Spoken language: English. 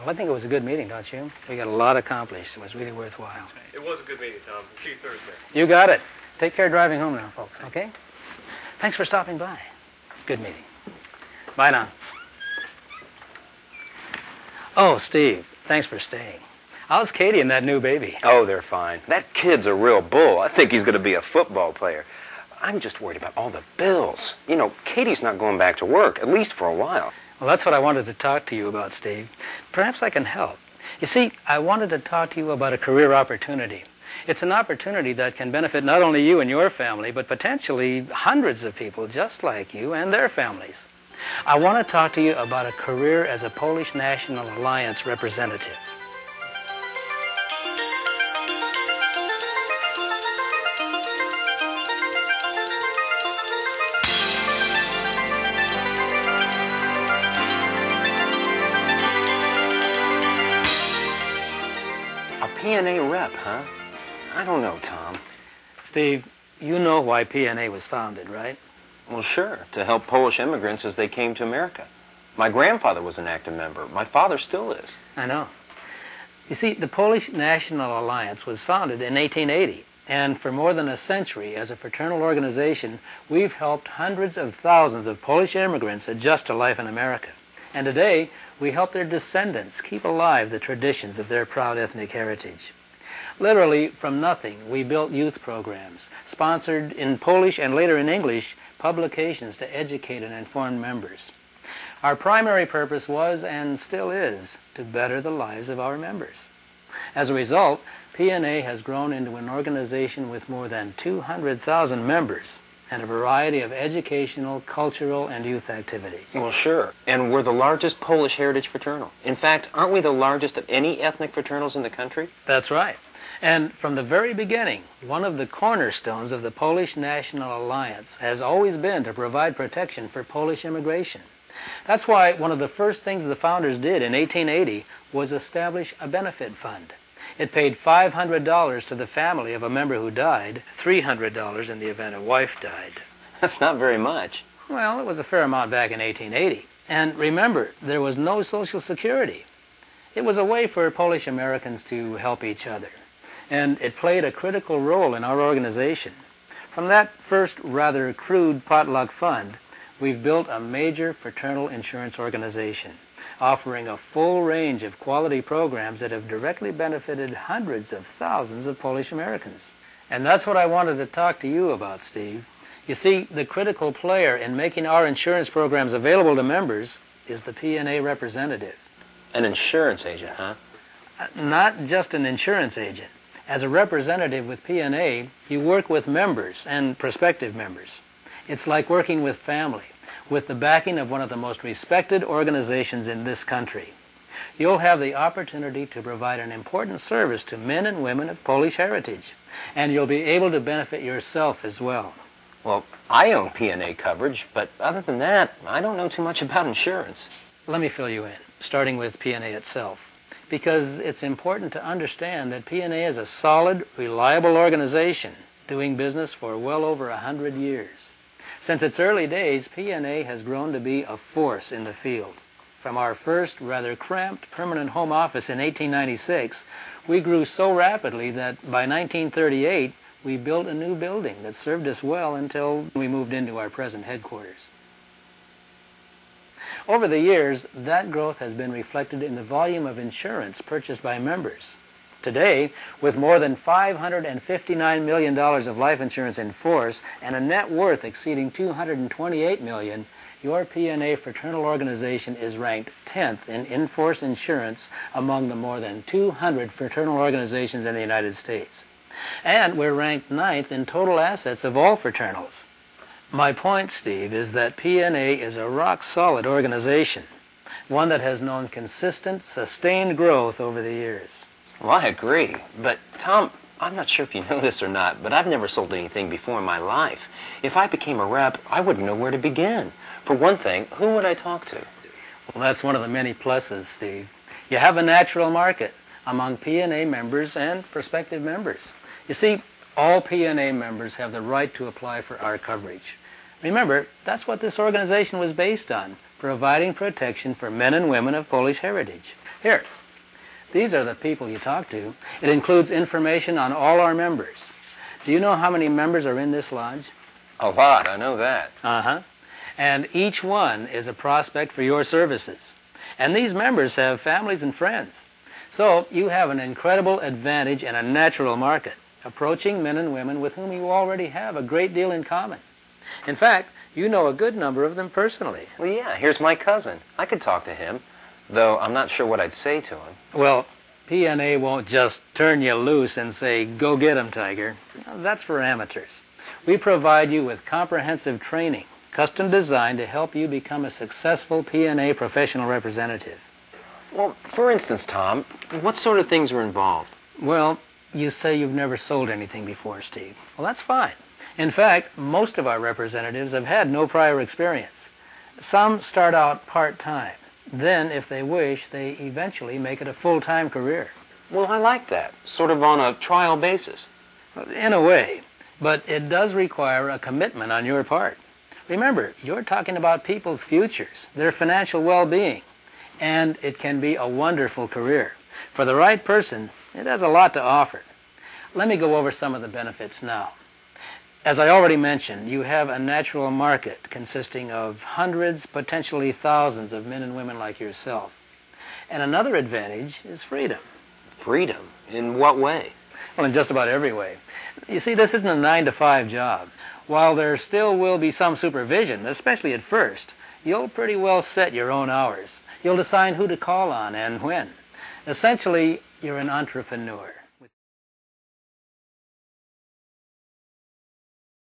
Well, I think it was a good meeting, don't you? We got a lot accomplished. It was really worthwhile. It was a good meeting, Tom. See you Thursday. You got it. Take care driving home now, folks, okay? Thanks for stopping by. It's a good meeting. Bye now. Oh, Steve, thanks for staying. How's Katie and that new baby? Oh, they're fine. That kid's a real bull. I think he's going to be a football player. I'm just worried about all the bills. You know, Katie's not going back to work, at least for a while. Well, that's what I wanted to talk to you about, Steve. Perhaps I can help. You see, I wanted to talk to you about a career opportunity. It's an opportunity that can benefit not only you and your family, but potentially hundreds of people just like you and their families. I want to talk to you about a career as a Polish National Alliance representative. PNA rep, huh? I don't know, Tom. Steve, you know why PNA was founded, right? Well, sure, to help Polish immigrants as they came to America. My grandfather was an active member. My father still is. I know. You see, the Polish National Alliance was founded in 1880, and for more than a century, as a fraternal organization, we've helped hundreds of thousands of Polish immigrants adjust to life in America. And today, we help their descendants keep alive the traditions of their proud ethnic heritage. Literally, from nothing, we built youth programs, sponsored in Polish and later in English, publications to educate and inform members. Our primary purpose was, and still is, to better the lives of our members. As a result, PNA has grown into an organization with more than 200,000 members, and a variety of educational, cultural, and youth activities. Well, sure. And we're the largest Polish heritage fraternal. In fact, aren't we the largest of any ethnic fraternals in the country? That's right. And from the very beginning, one of the cornerstones of the Polish National Alliance has always been to provide protection for Polish immigration. That's why one of the first things the founders did in 1880 was establish a benefit fund. It paid $500 to the family of a member who died, $300 in the event a wife died. That's not very much. Well, it was a fair amount back in 1880. And remember, there was no Social Security. It was a way for Polish Americans to help each other. And it played a critical role in our organization. From that first rather crude potluck fund, we've built a major fraternal insurance organization, offering a full range of quality programs that have directly benefited hundreds of thousands of Polish Americans. And that's what I wanted to talk to you about, Steve. You see, the critical player in making our insurance programs available to members is the PNA representative. An insurance agent, huh? Not just an insurance agent. As a representative with PNA, you work with members and prospective members. It's like working with family, with the backing of one of the most respected organizations in this country. You'll have the opportunity to provide an important service to men and women of Polish heritage, and you'll be able to benefit yourself as well. Well, I own PNA coverage, but other than that, I don't know too much about insurance. Let me fill you in, starting with PNA itself, because it's important to understand that PNA is a solid, reliable organization doing business for well over 100 years. Since its early days, PNA has grown to be a force in the field. From our first rather cramped permanent home office in 1896, we grew so rapidly that by 1938, we built a new building that served us well until we moved into our present headquarters. Over the years, that growth has been reflected in the volume of insurance purchased by members. Today, with more than $559 million of life insurance in force and a net worth exceeding $228 million, your PNA fraternal organization is ranked 10th in in-force insurance among the more than 200 fraternal organizations in the United States. And we're ranked 9th in total assets of all fraternals. My point, Steve, is that PNA is a rock-solid organization, one that has known consistent, sustained growth over the years. Well, I agree. But, Tom, I'm not sure if you know this or not, but I've never sold anything before in my life. If I became a rep, I wouldn't know where to begin. For one thing, who would I talk to? Well, that's one of the many pluses, Steve. You have a natural market among PNA members and prospective members. You see, all PNA members have the right to apply for our coverage. Remember, that's what this organization was based on, providing protection for men and women of Polish heritage. Here, these are the people you talk to. It includes information on all our members. Do you know how many members are in this lodge? A lot, I know that. Uh-huh. And each one is a prospect for your services. And these members have families and friends. So you have an incredible advantage in a natural market, approaching men and women with whom you already have a great deal in common. In fact, you know a good number of them personally. Well, yeah, here's my cousin. I could talk to him, though I'm not sure what I'd say to him. Well, PNA won't just turn you loose and say, go get 'em, Tiger. That's for amateurs. We provide you with comprehensive training, custom designed to help you become a successful PNA professional representative. Well, for instance, Tom, what sort of things were involved? Well, you say you've never sold anything before, Steve. Well, that's fine. In fact, most of our representatives have had no prior experience. Some start out part-time. Then, if they wish, they eventually make it a full-time career. Well, I like that, sort of on a trial basis. In a way, but it does require a commitment on your part. Remember, you're talking about people's futures, their financial well-being, and it can be a wonderful career. For the right person, it has a lot to offer. Let me go over some of the benefits now. As I already mentioned, you have a natural market consisting of hundreds, potentially thousands of men and women like yourself. And another advantage is freedom. Freedom? In what way? Well, in just about every way. You see, this isn't a 9-to-5 job. While there still will be some supervision, especially at first, you'll pretty well set your own hours. You'll decide who to call on and when. Essentially, you're an entrepreneur.